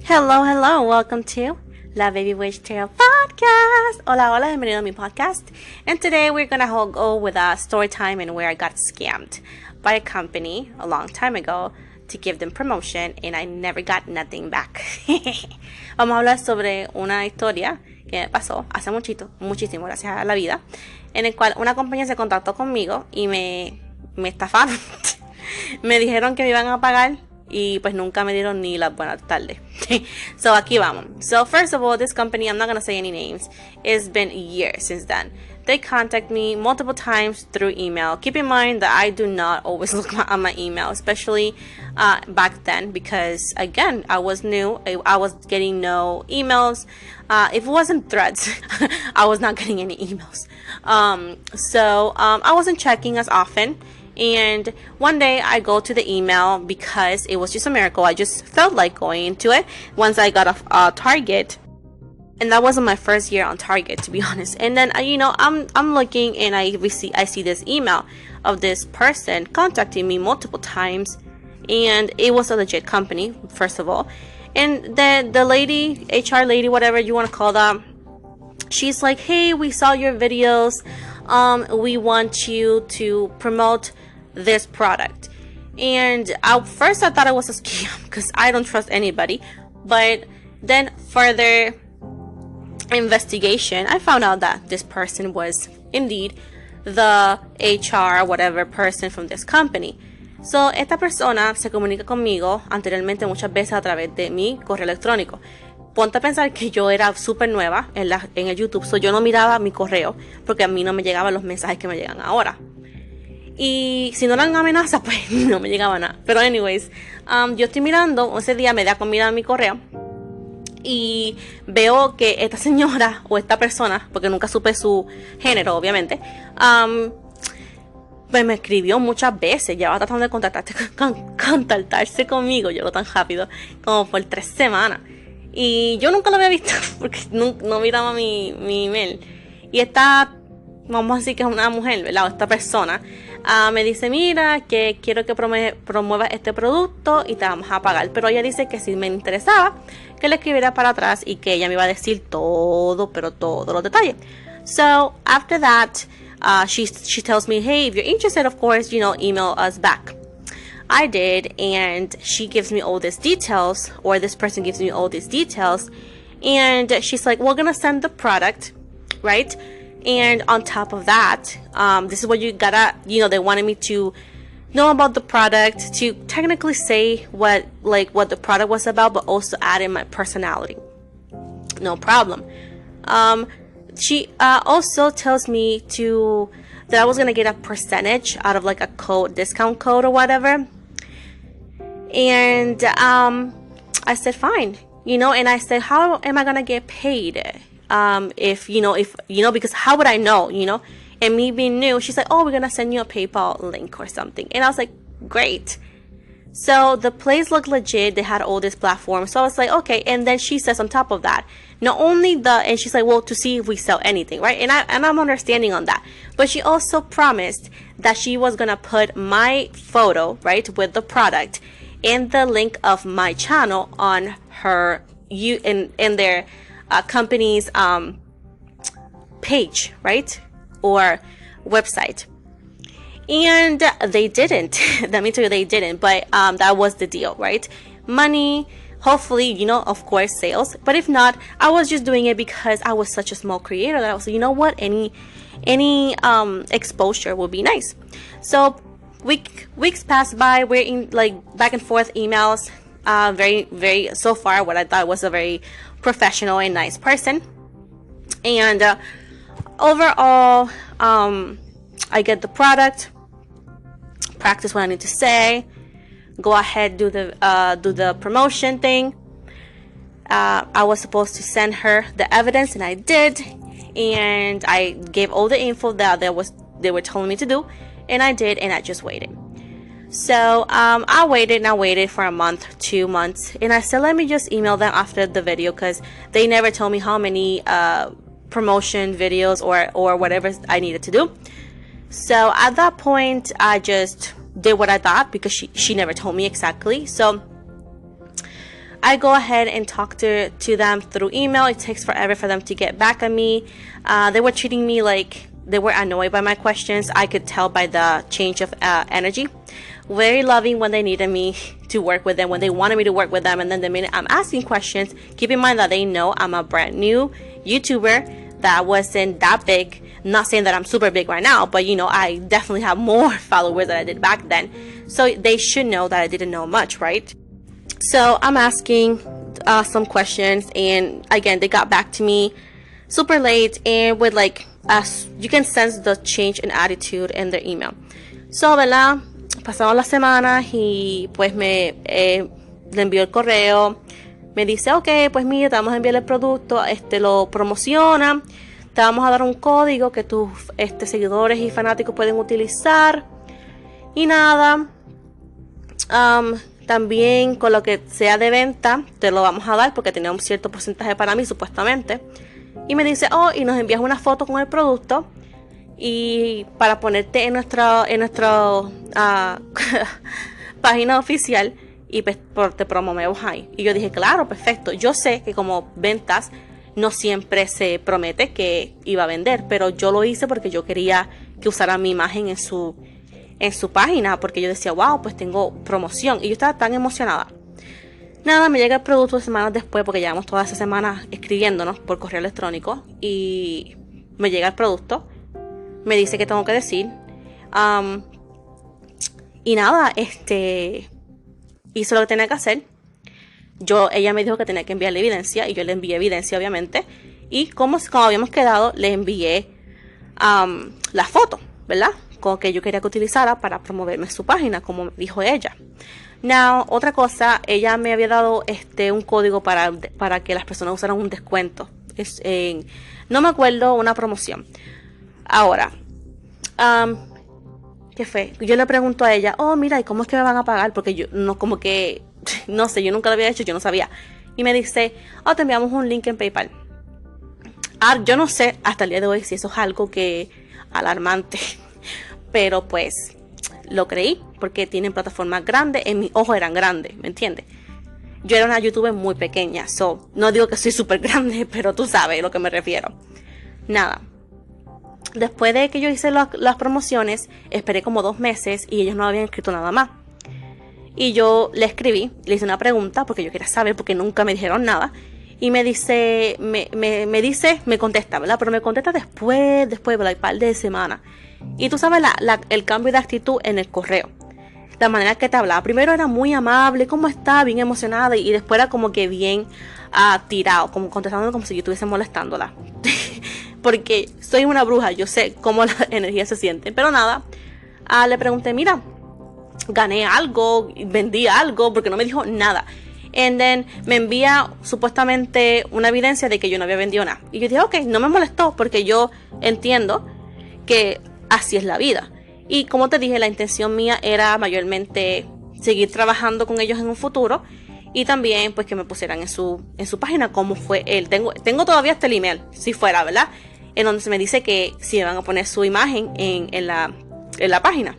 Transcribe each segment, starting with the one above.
Hello, hello, welcome to La Baby Witch Tarot Podcast. Hola, hola, bienvenido a mi podcast. And today we're gonna go with a story time and where I got scammed by a company a long time ago to give them promotion and I never got nothing back. Vamos a hablar sobre una historia que me pasó hace muchísimo, gracias a la vida, en el cual una compañía se contactó conmigo y me estafaron. Me dijeron que me iban a pagar y pues nunca me dieron ni la buena tarde. So aquí vamos. So first of all, this company, I'm not going to say any names, it's been years since then. They contact me multiple times through email. Keep in mind that I do not always look at my email, especially back then, because again, I was new. I was getting no emails. If it wasn't threads, I was not getting any emails. So I wasn't checking as often. And one day I go to the email because it was just a miracle. I just felt like going into it once I got a Target. And that wasn't my first year on Target, to be honest. And then I'm looking and I see this email of this person contacting me multiple times, and it was a legit company, first of all. And then the lady, HR lady, whatever you want to call that, she's like, "Hey, we saw your videos. We want you to promote this product." And at first I thought it was a scam because I don't trust anybody. But then further investigation, I found out that this person was indeed the HR whatever person from this company. So esta persona se comunica conmigo anteriormente muchas veces a través de mi correo electrónico. Ponte a pensar que yo era súper nueva en el YouTube, so yo no miraba mi correo porque a mí no me llegaban los mensajes que me llegan ahora. Y si no eran amenazas, pues no me llegaba nada. Pero anyways, yo estoy mirando, ese día me da con mirar mi correo y veo que esta señora o esta persona, porque nunca supe su género obviamente, pues me escribió muchas veces, llevaba tratando de contactarse conmigo, yo lo tan rápido, como por 3 semanas. Y yo nunca lo había visto porque no miraba mi email. Y esta, vamos a decir que es una mujer, ¿verdad? O esta persona me dice, mira, que quiero que promuevas este producto y te vamos a pagar. Pero ella dice que si me interesaba, que le escribiera para atrás y que ella me iba a decir todo, pero todos los detalles. So, after that, she tells me, hey, if you're interested, of course, email us back. I did, and she gives me all these details, or this person gives me all these details, and she's like, we're gonna send the product, right? And on top of that, this is what you gotta, they wanted me to know about the product, to technically say what the product was about, but also add in my personality. No problem. She also tells me that I was gonna get a percentage out of like a discount code or whatever. And I said fine, and I said, how am I gonna get paid? If because how would I know, and me being new, she's like, oh, we're gonna send you a PayPal link or something. And I was like, great. So the place looked legit. They had all this platform. So I was like, okay. And then she says on top of that, not only and she's like, well, to see if we sell anything, right? And I'm understanding on that. But she also promised that she was gonna put my photo, right, with the product and the link of my channel on her in their company's page, right, or website. And they didn't. Let me tell you, they didn't. But that was the deal, right? Money, hopefully, of course, sales. But if not, I was just doing it because I was such a small creator that I was like, you know what, any exposure would be nice. So weeks passed by. We're in like back and forth emails. Very, very, so far, what I thought was a very professional and nice person. And overall, I get the product, practice what I need to say, go ahead, do the promotion thing. I was supposed to send her the evidence, and I did. And I gave all the info that they were telling me to do, and I did, and I just waited. So I waited for a month, 2 months, and I said, let me just email them after the video because they never told me how many promotion videos or whatever I needed to do. So at that point, I just did what I thought because she never told me exactly. So I go ahead and talk to them through email. It takes forever for them to get back at me. They were treating me like they were annoyed by my questions. I could tell by the change of energy. Very loving when they needed me to work with them, when they wanted me to work with them. And then the minute I'm asking questions, keep in mind that they know I'm a brand new YouTuber that wasn't that big. Not saying that I'm super big right now, but you know, I definitely have more followers than I did back then. So they should know that I didn't know much, right? So I'm asking some questions, and again, they got back to me super late and with like, you can sense the change in attitude in their email. So, ¿verdad? Pasaron las semanas y pues le envió el correo. Me dice, ok, pues mira, te vamos a enviar el producto, lo promociona, te vamos a dar un código que tus seguidores y fanáticos pueden utilizar. Y nada, también con lo que sea de venta, te lo vamos a dar porque tenía un cierto porcentaje para mí, supuestamente. Y me dice, oh, y nos envías una foto con el producto y para ponerte en nuestra página oficial y pues, te promovemos ahí. Y yo dije, claro, perfecto. Yo sé que como ventas no siempre se promete que iba a vender, pero yo lo hice porque yo quería que usara mi imagen en su página, porque yo decía, wow, pues tengo promoción. Y yo estaba tan emocionada. Nada, me llega el producto semanas después, porque llevamos toda esa semana escribiéndonos por correo electrónico. Y me llega el producto. Me dice que tengo que decir. Y nada, hice lo que tenía que hacer. Ella me dijo que tenía que enviarle evidencia. Y yo le envié evidencia, obviamente. Y como habíamos quedado, le envié la foto, ¿verdad? Con que yo quería que utilizara para promoverme su página, como dijo ella. Now, otra cosa, ella me había dado un código para que las personas usaran un descuento. No me acuerdo, una promoción. Ahora, ¿qué fue? Yo le pregunto a ella, oh, mira, ¿y cómo es que me van a pagar? Porque yo, no, como que, no sé, yo nunca lo había hecho, yo no sabía. Y me dice, oh, te enviamos un link en PayPal. Yo no sé hasta el día de hoy si eso es algo que alarmante. Pero pues lo creí porque tienen plataformas grandes. En mis ojos eran grandes, ¿me entiendes? Yo era una youtuber muy pequeña. No digo que soy súper grande, pero tú sabes a lo que me refiero. Nada. Después de que yo hice las promociones, esperé como 2 meses y ellos no habían escrito nada más. Y yo le escribí, le hice una pregunta porque yo quería saber, porque nunca me dijeron nada. Y me dice, me contesta, ¿verdad? Pero me contesta después, ¿verdad? Un par de semanas. Y tú sabes el cambio de actitud en el correo. La manera que te hablaba. Primero era muy amable, ¿cómo está? Bien emocionada. Y después era como que bien tirado, como contestando como si yo estuviese molestándola. Porque soy una bruja, yo sé cómo la energía se siente. Pero nada, le pregunté, mira, gané algo, vendí algo, porque no me dijo nada. And then me envía supuestamente una evidencia de que yo no había vendido nada. Y yo dije, ok, no me molestó porque yo entiendo que así es la vida. Y como te dije, la intención mía era mayormente seguir trabajando con ellos en un futuro. Y también pues que me pusieran en su página como fue él. Tengo todavía hasta el email, si fuera, ¿verdad? En donde se me dice que si me van a poner su imagen en la página.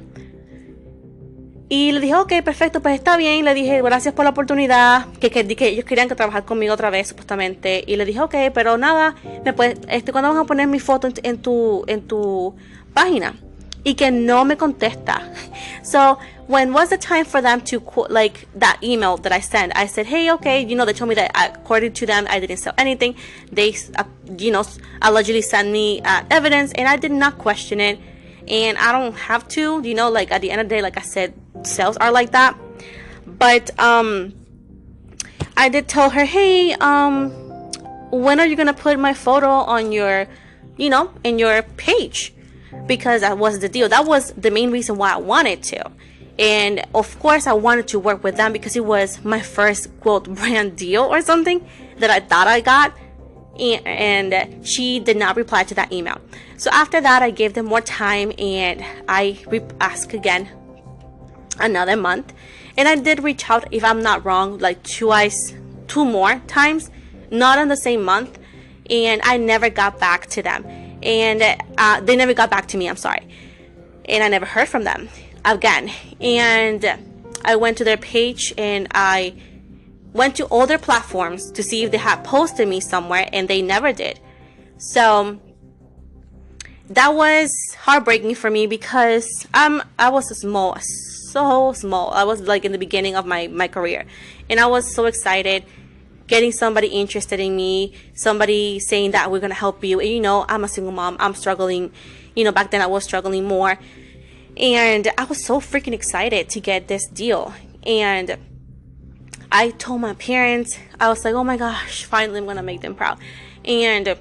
Y le dije, ok, perfecto, pues está bien. Le dije, gracias por la oportunidad. Que ellos querían que trabajar conmigo otra vez, supuestamente. Y le dije, ok, pero nada, ¿cuándo van a poner mi foto en tu página? Y que no me contesta. So, when was the time for them to, like, that email that I sent? I said, hey, okay, they told me that according to them, I didn't sell anything. They, allegedly sent me evidence, and I did not question it. And I don't have to, like, at the end of the day, like I said, sales are like that. But I did tell her, hey, when are you gonna put my photo on your, in your page? Because that was the deal. That was the main reason why I wanted to. And of course I wanted to work with them because it was my first quote brand deal or something that I thought I got. And she did not reply to that email. So after that, I gave them more time and I asked again another month. And I did reach out, if I'm not wrong, like two more times, not in the same month. And I never got back to them. And they never got back to me, I'm sorry. And I never heard from them again. And I went to their page and I went to other platforms to see if they had posted me somewhere, and they never did. So that was heartbreaking for me because I was so small. I was like in the beginning of my career, and I was so excited getting somebody interested in me, somebody saying that we're gonna help you. And you know, I'm a single mom, I'm struggling. You know, back then I was struggling more, and I was so freaking excited to get this deal. And I told my parents, I was like, oh my gosh, finally I'm gonna make them proud. And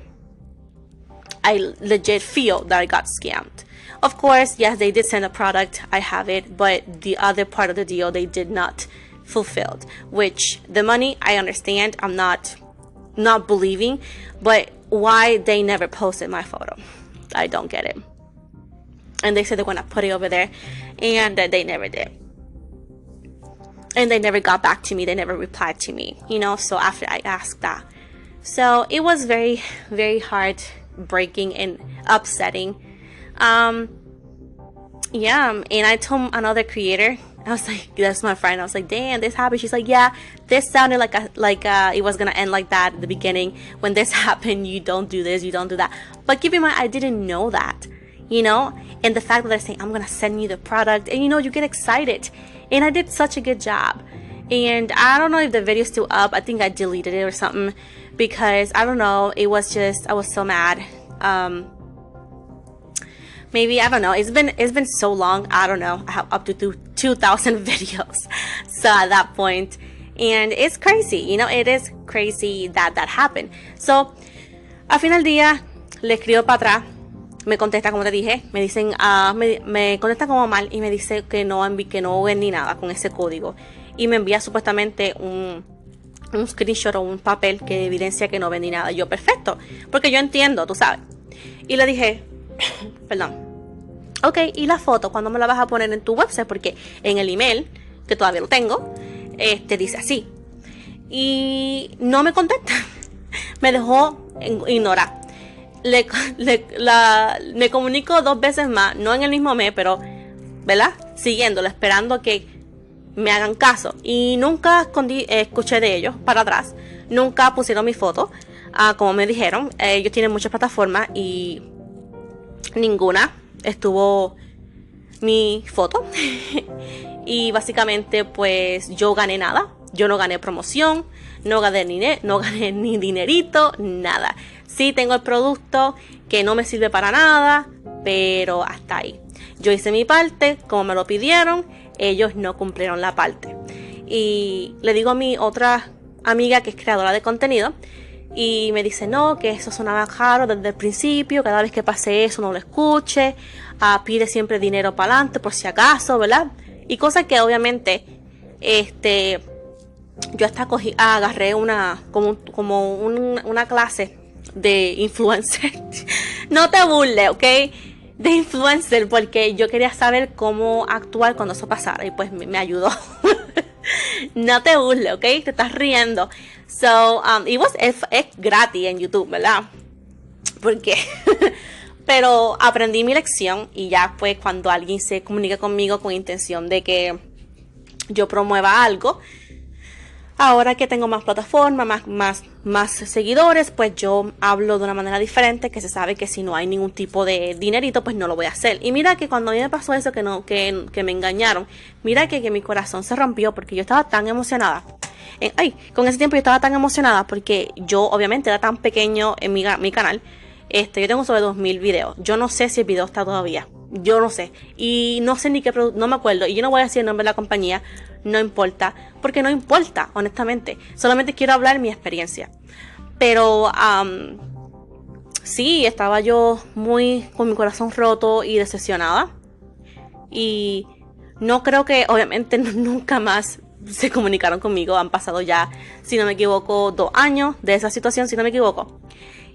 I legit feel that I got scammed. Of course, yes, they did send a product, I have it, but the other part of the deal they did not fulfill. Which the money, I understand, I'm not believing, but why they never posted my photo, I don't get it. And they said they're gonna put it over there, and they never did. And they never got back to me, they never replied to me, you know. So after I asked that, so it was very, very heartbreaking and upsetting. Yeah, and I told another creator, I was like, that's my friend, I was like, damn, this happened. She's like, yeah, this sounded like it was gonna end like that at the beginning. When this happened, you don't do this, you don't do that. But keep in mind, I didn't know that, you know. And the fact that they're saying, I'm gonna send you the product, and you know, you get excited. And I did such a good job. And I don't know if the video's still up. I think I deleted it or something, because I don't know, it was just, I was so mad. Maybe, I don't know, it's been so long, I don't know. I have up to 2,000 videos. So at that point, and it's crazy, you know, it is crazy that happened. So, al final del día, le escribo para atrás, me contesta como te dije, me dicen, me contesta como mal y me dice que no vendí nada con ese código. Y me envía supuestamente un screenshot o un papel que evidencia que no vendí nada. Yo, perfecto, porque yo entiendo, tú sabes. Y le dije, perdón, ok, y la foto, ¿cuándo me la vas a poner en tu website? Porque en el email, que todavía lo tengo, dice así. Y no me contesta, me dejó ignorar. Me comunico 2 veces más, no en el mismo mes, pero, ¿verdad? Siguiéndolo, esperando que me hagan caso. Y nunca escuché de ellos para atrás, nunca pusieron mi foto, como me dijeron. Ellos tienen muchas plataformas y ninguna estuvo mi foto. Y básicamente pues yo gané nada. Yo no gané promoción, no gané ni dinerito, nada. Sí tengo el producto que no me sirve para nada, pero hasta ahí. Yo hice mi parte como me lo pidieron, ellos no cumplieron la parte. Y le digo a mi otra amiga que es creadora de contenido, y me dice, no, que eso sonaba caro desde el principio, cada vez que pase eso no lo escuche, pide siempre dinero para adelante por si acaso, ¿verdad? Y cosas que obviamente, yo hasta agarré una clase de influencer. No te burles, ¿ok? De influencer, porque yo quería saber cómo actuar cuando eso pasara, y pues me ayudó. No te burles, ¿ok? Te estás riendo. So, es gratis en YouTube, ¿verdad? Porque pero aprendí mi lección, y ya pues cuando alguien se comunica conmigo con intención de que yo promueva algo, ahora que tengo más plataformas, más seguidores, pues yo hablo de una manera diferente, que se sabe que si no hay ningún tipo de dinerito, pues no lo voy a hacer. Y mira que cuando a mí me pasó eso, que me engañaron, mira que mi corazón se rompió, porque yo estaba tan emocionada. Con ese tiempo yo estaba tan emocionada, porque yo obviamente era tan pequeño en mi canal. Yo tengo sobre 2,000 videos. Yo no sé si el video está todavía. Yo no sé. Y no sé ni qué producto, no me acuerdo. Y yo no voy a decir el nombre de la compañía. No importa. Porque no importa, honestamente. Solamente quiero hablar mi experiencia. Pero, sí, estaba yo con mi corazón roto y decepcionada. Y no creo que, obviamente, nunca más se comunicaron conmigo. Han pasado ya, si no me equivoco, 2 años de esa situación, si no me equivoco.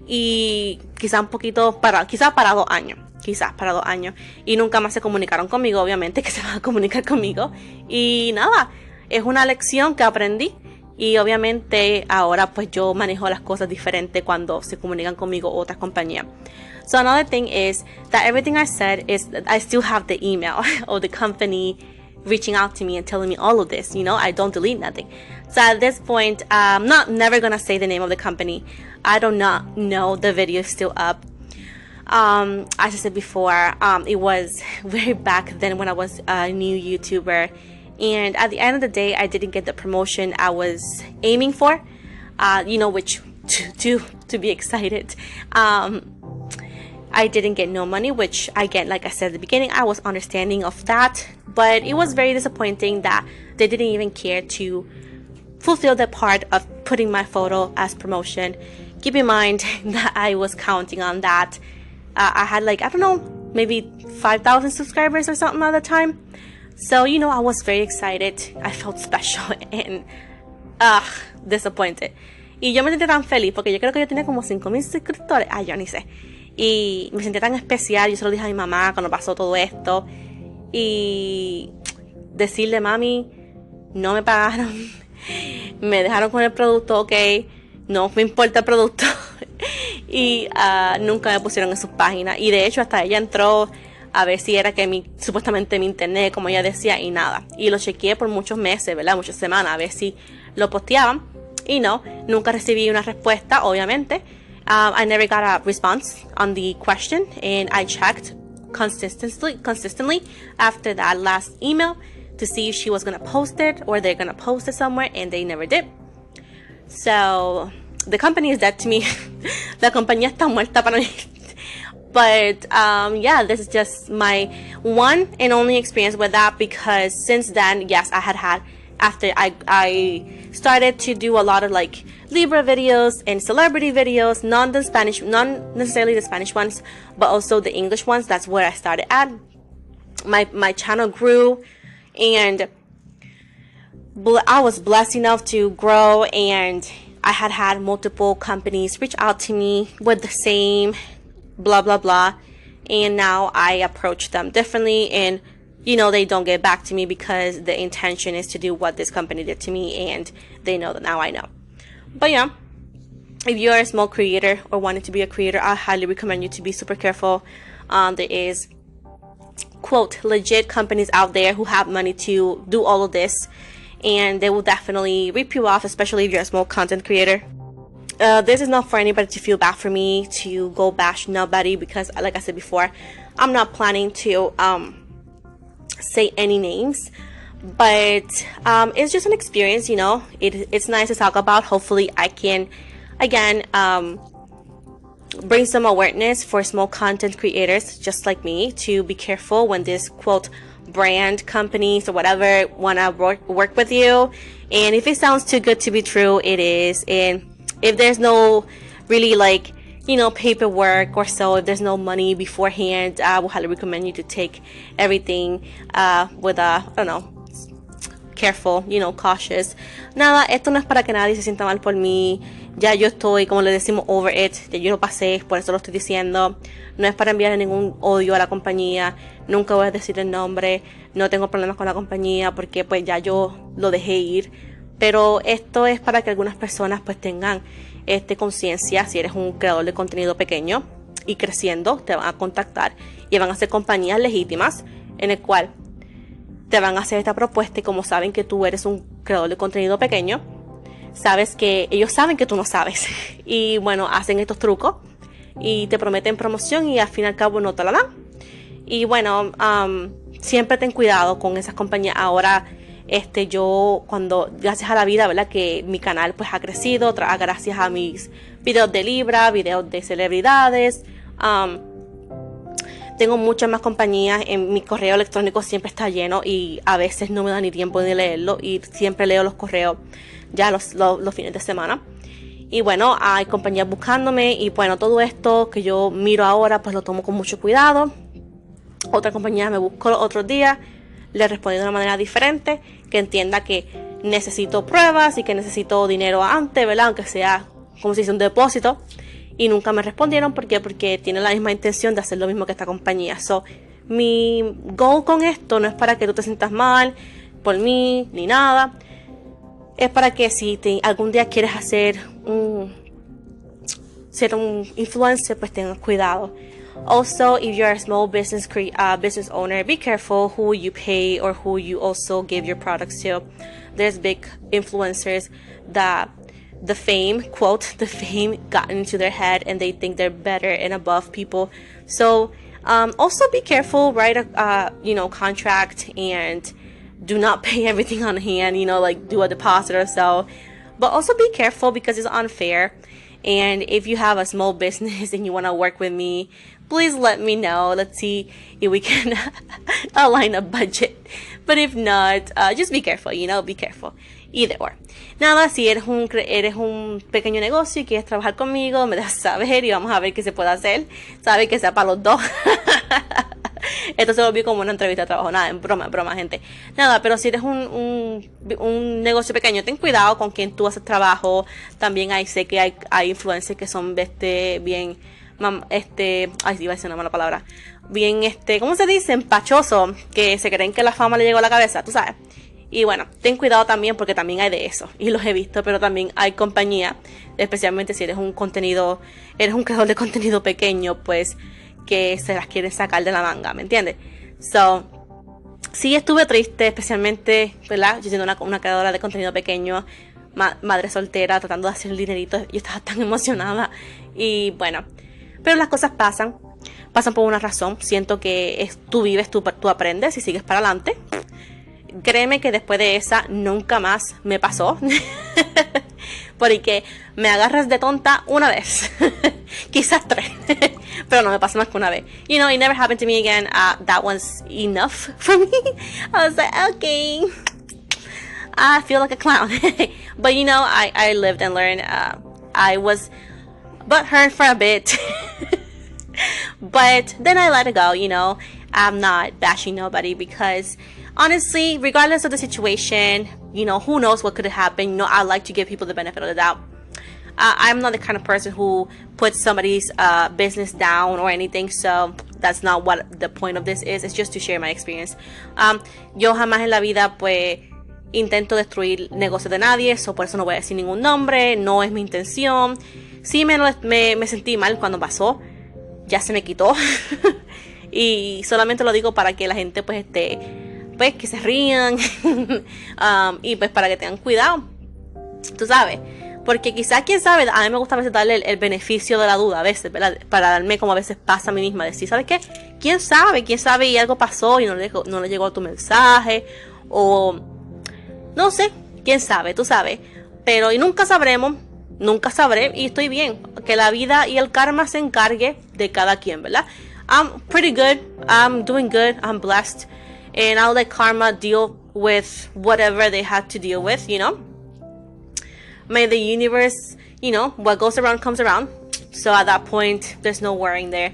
Y quizás un poquito quizás para 2 años. Quizás para 2 años. Y nunca más se comunicaron conmigo, obviamente que se van a comunicar conmigo. Y nada, es una lección que aprendí. Y obviamente ahora pues yo manejo las cosas diferentes cuando se comunican conmigo otras compañías. So another thing is that everything I said is that I still have the email of the company reaching out to me and telling me all of this. You know, I don't delete nothing. So at this point, I'm never gonna say the name of the company. I do not know. The video is still up. As I said before, it was way back then when I was a new YouTuber, and at the end of the day, I didn't get the promotion I was aiming for. You know, which to be excited. I didn't get no money, which again, like I said at the beginning, I was understanding of that, but it was very disappointing that they didn't even care to fulfill the part of putting my photo as promotion. Keep in mind that I was counting on that. I had like, I don't know, maybe 5,000 subscribers or something at the time. So, you know, I was very excited. I felt special and disappointed. Y yo me sentí tan feliz porque yo creo que yo tenía como 5,000 suscriptores. Yo ni sé. Y me sentí tan especial. Yo se lo dije a mi mamá cuando pasó todo esto. Y decirle, mami, no me pagaron. Me dejaron con el producto, ok. No me importa el producto. Y nunca me pusieron en sus páginas. Y de hecho hasta ella entró a ver si era que supuestamente mi internet, como ella decía, y nada. Y lo chequeé por muchos meses, ¿verdad? Muchas semanas, a ver si lo posteaban. Y no, nunca recibí una respuesta, obviamente. I never got a response on the question, and I checked consistently after that last email to see if she was going to post it or they're going to post it somewhere, and they never did. So the company is dead to me. La compañía está muerta para mí. But yeah, this is just my one and only experience with that, because since then, yes, I had after I started to do a lot of like Libra videos and celebrity videos, not necessarily the Spanish ones, but also the English ones. That's where I started at. My channel grew, and I was blessed enough to grow, and I had multiple companies reach out to me with the same blah blah blah, and now I approach them differently, and you know, they don't get back to me because the intention is to do what this company did to me, and they know that now I know. But yeah, if you're a small creator or wanting to be a creator, I highly recommend you to be super careful. There is, quote, legit companies out there who have money to do all of this, and they will definitely rip you off, especially if you're a small content creator. This is not for anybody to feel bad for me to go bash nobody, because like I said before, I'm not planning to say any names, but it's just an experience, you know. It's nice to talk about. Hopefully I can again bring some awareness for small content creators just like me to be careful when this, quote, brand companies or whatever want to work with you. And if it sounds too good to be true, it is. And if there's no really, like, you know, paperwork or so, if there's no money beforehand, I will highly recommend you to take everything with a, I don't know, careful, you know, cautious. Nada, esto no es para que nadie se sienta mal por mí. Ya yo estoy, como le decimos, over it. Ya yo lo pasé, por eso lo estoy diciendo. No es para enviarle ningún odio a la compañía. Nunca voy a decir el nombre. No tengo problemas con la compañía porque pues ya yo lo dejé ir. Pero esto es para que algunas personas pues tengan conciencia. Si eres un creador de contenido pequeño y creciendo, te van a contactar y van a ser compañías legítimas en el cual te van a hacer esta propuesta, y como saben que tú eres un creador de contenido pequeño, sabes que ellos saben que tú no sabes y bueno, hacen estos trucos y te prometen promoción y al fin y al cabo no te la dan. Y bueno, siempre ten cuidado con esas compañías. Ahora yo, cuando, gracias a la vida, ¿verdad?, que mi canal pues ha crecido, gracias a mis videos de Libra, videos de celebridades, tengo muchas más compañías. En mi correo electrónico siempre está lleno y a veces no me da ni tiempo de leerlo, y siempre leo los correos ya los fines de semana. Y bueno, hay compañías buscándome, y bueno, todo esto que yo miro ahora pues lo tomo con mucho cuidado. Otra compañía me buscó los otros días, le respondí de una manera diferente, que entienda que necesito pruebas y que necesito dinero antes, ¿verdad?, aunque sea como si fuese un depósito. Y nunca me respondieron. ¿Por qué? Porque tienen la misma intención de hacer lo mismo que esta compañía. So, mi goal con esto no es para que tú te sientas mal por mí ni nada. Es para que si algún día quieres ser un influencer, pues tengas cuidado. Also, if you're a small business business owner, be careful who you pay or who you also give your products to. There's big influencers that the fame, quote, the fame got into their head and they think they're better and above people. So also be careful, write a contract, and do not pay everything on hand, like do a deposit or so. But also be careful because it's unfair. And if you have a small business and you want to work with me, please let me know. Let's see if we can align a budget. But if not, just be careful, be careful. Either or. Nada, si eres un pequeño negocio y quieres trabajar conmigo, me dejas saber y vamos a ver qué se puede hacer. Sabe que sea para los dos. Esto se volvió como una entrevista de trabajo. Nada, en broma, gente. Nada, pero si eres un negocio pequeño, ten cuidado con quien tú haces trabajo. También sé que hay influencers que son bien, ay, iba a decir una mala palabra. Bien, ¿cómo se dice? Empachoso, que se creen que la fama le llegó a la cabeza, tú sabes. Y bueno, ten cuidado también porque también hay de eso. Y los he visto, pero también hay compañía, especialmente si eres un creador de contenido pequeño, pues que se las quieren sacar de la manga, ¿me entiendes? So, sí estuve triste, especialmente, ¿verdad? Yo siendo una creadora de contenido pequeño, madre soltera, tratando de hacer el dinerito, yo estaba tan emocionada. Y bueno, pero las cosas pasan por una razón. Siento que tú vives, tú aprendes y sigues para adelante. Créeme que después de esa nunca más me pasó. Porque me agarras de tonta una vez. Quizás 3. Pero no me pasó más que una vez. It never happened to me again. That was enough for me. I was like, okay, I feel like a clown. But I lived and learned. I was butthurt for a bit. But then I let it go, I'm not bashing nobody because honestly, regardless of the situation, who knows what could have happened. I like to give people the benefit of the doubt. I'm not the kind of person who puts somebody's business down or anything, so that's not what the point of this is. It's just to share my experience. Yo jamás en la vida, pues, intento destruir negocios de nadie, por eso no voy a decir ningún nombre, no es mi intención. Sí me sentí mal cuando pasó, ya se me quitó. Y solamente lo digo para que la gente pues que se rían y pues para que tengan cuidado, tú sabes, porque quizás, quién sabe, a mí me gusta a veces darle el beneficio de la duda a veces, ¿verdad? Para darme como a veces pasa a mí misma, decir, ¿sabes qué? quién sabe y algo pasó y no le llegó tu mensaje, o no sé, quién sabe, tú sabes, pero y nunca sabré y estoy bien, que la vida y el karma se encargue de cada quien, ¿verdad? I'm pretty good, I'm doing good, I'm blessed, and I'll let karma deal with whatever they had to deal with, you know. May the universe, you know, what goes around comes around. So at that point, there's no worrying there.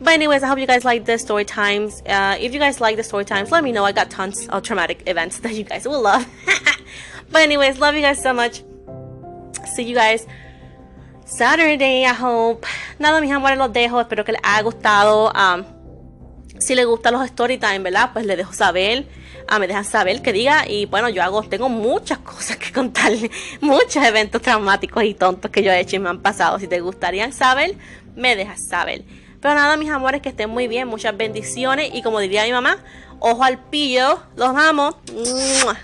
But anyways, I hope you guys like the story times. If you guys like the story times, let me know. I got tons of traumatic events that you guys will love. But anyways, love you guys so much. See you guys Saturday, I hope. Nada, mis amores, los dejo. Espero que les haya gustado. Si les gustan los story time, ¿verdad? Pues les dejo saber. Me dejan saber que diga. Y bueno, tengo muchas cosas que contarles. Muchos eventos traumáticos y tontos que yo he hecho y me han pasado. Si te gustaría saber, me dejas saber. Pero nada, mis amores, que estén muy bien. Muchas bendiciones. Y como diría mi mamá, ojo al pillo. Los amo. ¡Mua!